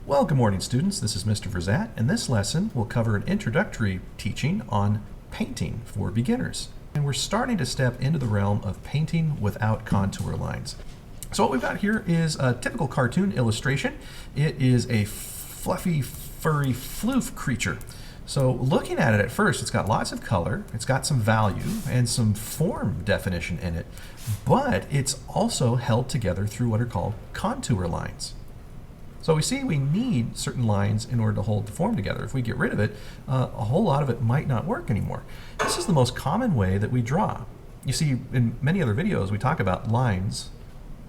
Well, good morning, students. This is Mr. Verzat, and this lesson will cover an introductory teaching on painting for beginners. And we're starting to step into the realm of painting without contour lines. So what we've got here is a typical cartoon illustration. It is a fluffy, furry floof creature. So looking at it at first, it's got lots of color, it's got some value and some form definition in it, but it's also held together through what are called contour lines. So we see we need certain lines in order to hold the form together. If we get rid of it, a whole lot of it might not work anymore. This is the most common way that we draw. You see, in many other videos, we talk about lines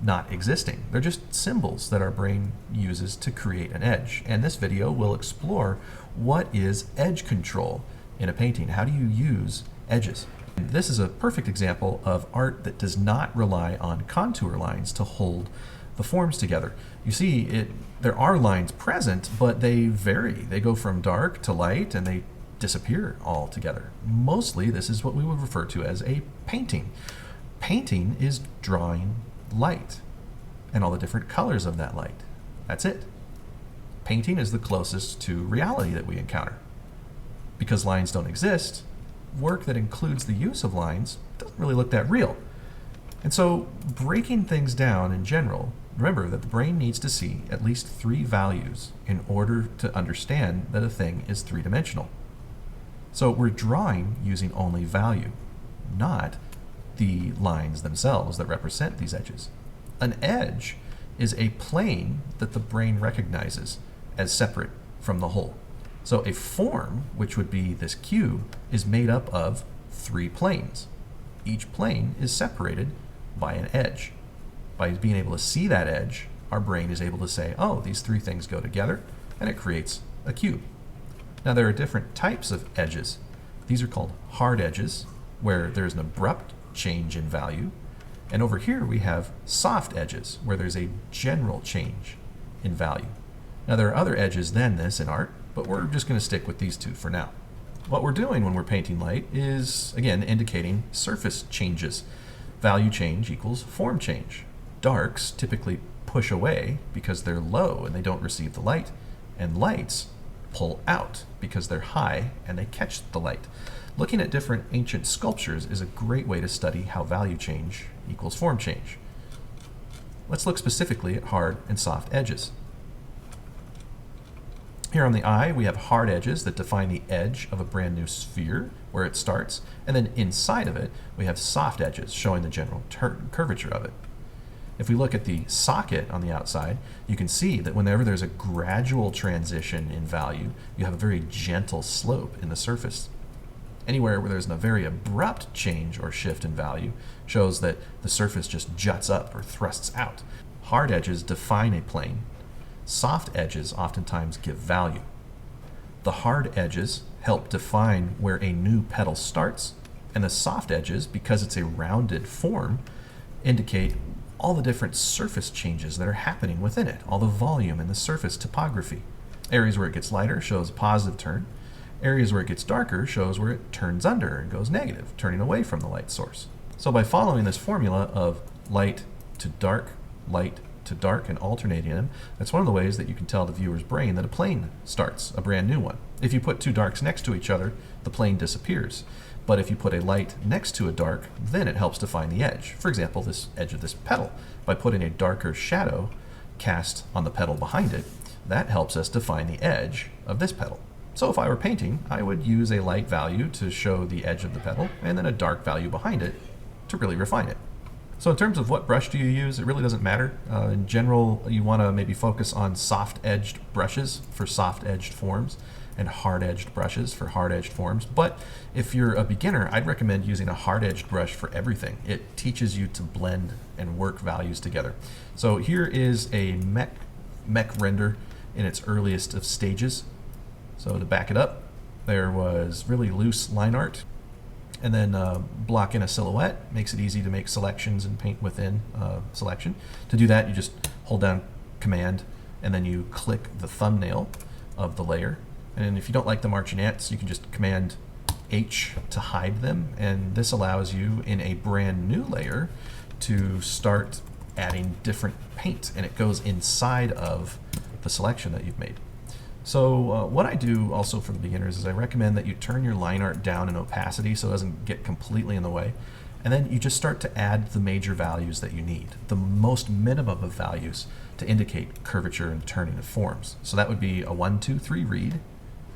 not existing. They're just symbols that our brain uses to create an edge. And this video will explore what is edge control in a painting. How do you use edges? And this is a perfect example of art that does not rely on contour lines to hold the forms together. You see, there are lines present, but they vary. They go from dark to light and they disappear altogether. Mostly, this is what we would refer to as a painting. Painting is drawing light and all the different colors of that light. That's it. Painting is the closest to reality that we encounter. Because lines don't exist, work that includes the use of lines doesn't really look that real. And so breaking things down in general, remember that the brain needs to see at least 3 values in order to understand that a thing is 3-dimensional. So we're drawing using only value, not the lines themselves that represent these edges. An edge is a plane that the brain recognizes as separate from the whole. So a form, which would be this cube, is made up of 3 planes. Each plane is separated by an edge. By being able to see that edge, our brain is able to say, oh, these 3 things go together, and it creates a cube. Now there are different types of edges. These are called hard edges, where there's an abrupt change in value. And over here we have soft edges, where there's a general change in value. Now there are other edges than this in art, but we're just going to stick with these 2 for now. What we're doing when we're painting light is, again, indicating surface changes. Value change equals form change. Darks typically push away because they're low and they don't receive the light, and lights pull out because they're high and they catch the light. Looking at different ancient sculptures is a great way to study how value change equals form change. Let's look specifically at hard and soft edges. Here on the eye, we have hard edges that define the edge of a brand new sphere, where it starts, and then inside of it, we have soft edges showing the general curvature of it. If we look at the socket on the outside, you can see that whenever there's a gradual transition in value, you have a very gentle slope in the surface. Anywhere where there's a very abrupt change or shift in value shows that the surface just juts up or thrusts out. Hard edges define a plane. Soft edges oftentimes give value. The hard edges help define where a new petal starts, and the soft edges, because it's a rounded form, indicate all the different surface changes that are happening within it, all the volume and the surface topography. Areas where it gets lighter shows a positive turn. Areas where it gets darker shows where it turns under and goes negative, turning away from the light source. So by following this formula of light to dark, and alternating them, that's one of the ways that you can tell the viewer's brain that a plane starts, a brand new one. If you put 2 darks next to each other, the plane disappears. But if you put a light next to a dark, then it helps define the edge. For example, this edge of this petal. By putting a darker shadow cast on the petal behind it, that helps us define the edge of this petal. So if I were painting, I would use a light value to show the edge of the petal, and then a dark value behind it to really refine it. So in terms of what brush do you use, it really doesn't matter. In general, you want to maybe focus on soft-edged brushes for soft-edged forms and hard-edged brushes for hard-edged forms. But if you're a beginner, I'd recommend using a hard-edged brush for everything. It teaches you to blend and work values together. So here is a mech render in its earliest of stages. So to back it up, there was really loose line art. And then block in a silhouette makes it easy to make selections and paint within selection. To do that, you just hold down Command and then you click the thumbnail of the layer. And if you don't like the marching ants, you can just Command H to hide them. And this allows you in a brand new layer to start adding different paint, and it goes inside of the selection that you've made. So what I do also for the beginners is I recommend that you turn your line art down in opacity so it doesn't get completely in the way. And then you just start to add the major values that you need, the most minimum of values to indicate curvature and turning of forms. So that would be a 1, 2, 3 read,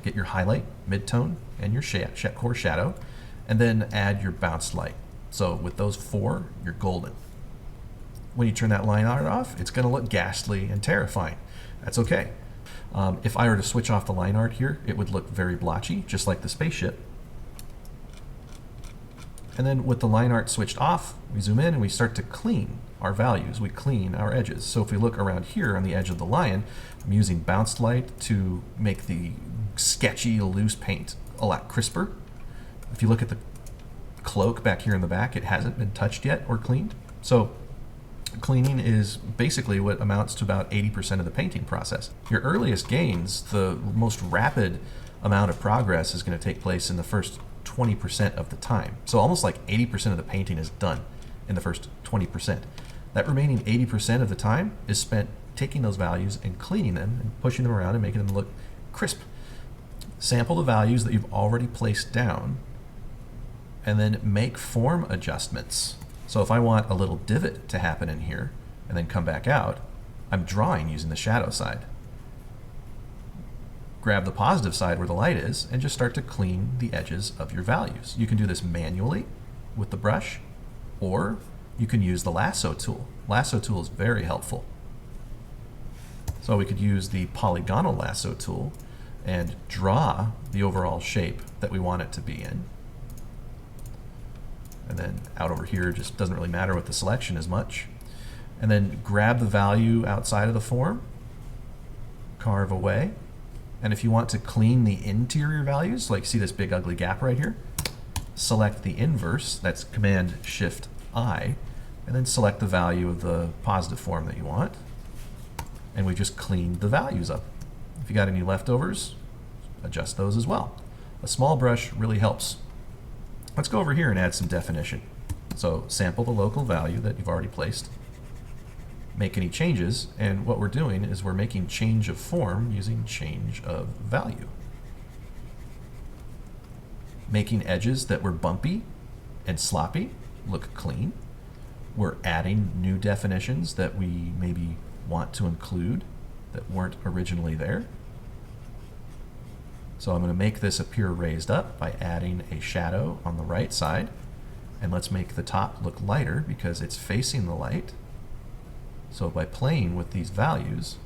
get your highlight, midtone, and your core shadow, and then add your bounced light. So with those 4, you're golden. When you turn that line art off, it's going to look ghastly and terrifying. That's okay. If I were to switch off the line art here, it would look very blotchy, just like the spaceship. And then with the line art switched off, we zoom in and we start to clean our values. We clean our edges. So if we look around here on the edge of the lion, I'm using bounced light to make the sketchy, loose paint a lot crisper. If you look at the cloak back here in the back, it hasn't been touched yet or cleaned. So cleaning is basically what amounts to about 80% of the painting process. Your earliest gains, the most rapid amount of progress is going to take place in the first 20% of the time. So almost like 80% of the painting is done in the first 20%. That remaining 80% of the time is spent taking those values and cleaning them and pushing them around and making them look crisp. Sample the values that you've already placed down and then make form adjustments. So if I want a little divot to happen in here and then come back out, I'm drawing using the shadow side. Grab the positive side where the light is and just start to clean the edges of your values. You can do this manually with the brush, or you can use the lasso tool. Lasso tool is very helpful. So we could use the polygonal lasso tool and draw the overall shape that we want it to be in. And then out over here, just doesn't really matter with the selection as much. And then grab the value outside of the form, carve away. And if you want to clean the interior values, like see this big ugly gap right here, select the inverse, that's Command-Shift-I, and then select the value of the positive form that you want. And we just cleaned the values up. If you got any leftovers, adjust those as well. A small brush really helps. Let's go over here and add some definition. So sample the local value that you've already placed, make any changes, and what we're doing is we're making change of form using change of value. Making edges that were bumpy and sloppy look clean. We're adding new definitions that we maybe want to include that weren't originally there. So I'm going to make this appear raised up by adding a shadow on the right side. And let's make the top look lighter because it's facing the light. So by playing with these values,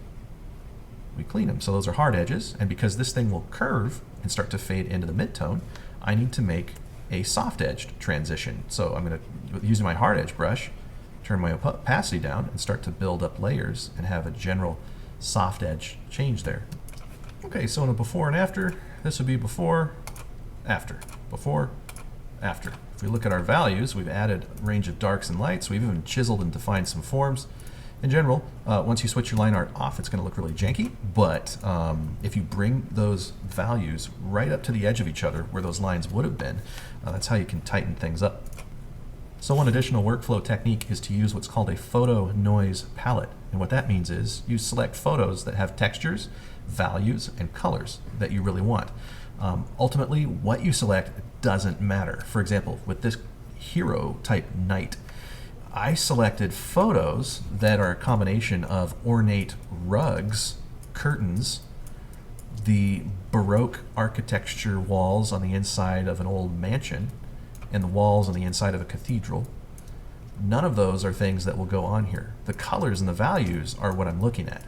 we clean them. So those are hard edges. And because this thing will curve and start to fade into the midtone, I need to make a soft edged transition. So I'm going to, using my hard edge brush, turn my opacity down and start to build up layers and have a general soft edge change there. Okay, so in a before and after, this would be before, after, before, after. If we look at our values, we've added a range of darks and lights. We've even chiseled and defined some forms. In general, once you switch your line art off, it's going to look really janky, but if you bring those values right up to the edge of each other where those lines would have been, that's how you can tighten things up. So one additional workflow technique is to use what's called a photo noise palette. And what that means is you select photos that have textures, values, and colors that you really want. Ultimately, what you select doesn't matter. For example, with this hero type knight, I selected photos that are a combination of ornate rugs, curtains, the Baroque architecture walls on the inside of an old mansion, and the walls on the inside of a cathedral. None of those are things that will go on here. The colors and the values are what I'm looking at.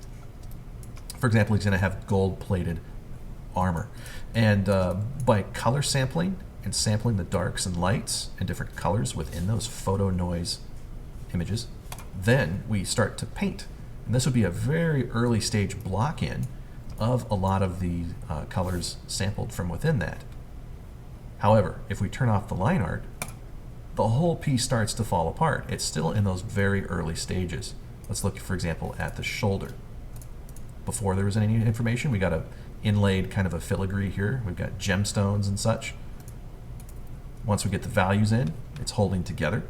For example, he's going to have gold-plated armor. And by color sampling and sampling the darks and lights and different colors within those photo noise images, then we start to paint. And this would be a very early stage block-in of a lot of the colors sampled from within that. However, if we turn off the line art, the whole piece starts to fall apart. It's still in those very early stages. Let's look, for example, at the shoulder. Before there was any information, we got a inlaid kind of a filigree here. We've got gemstones and such. Once we get the values in, it's holding together.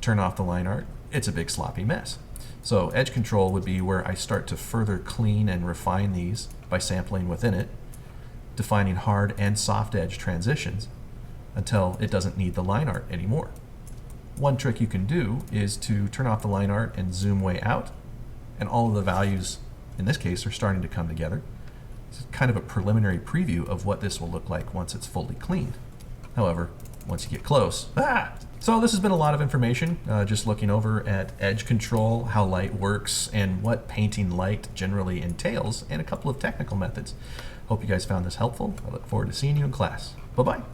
Turn off the line art, it's a big sloppy mess. So edge control would be where I start to further clean and refine these by sampling within it, defining hard and soft edge transitions until it doesn't need the line art anymore. One trick you can do is to turn off the line art and zoom way out, and all of the values in this case are starting to come together. It's kind of a preliminary preview of what this will look like once it's fully cleaned. However, once you get close, So this has been a lot of information, just looking over at edge control, how light works, and what painting light generally entails, and a couple of technical methods. Hope you guys found this helpful. I look forward to seeing you in class. Bye-bye.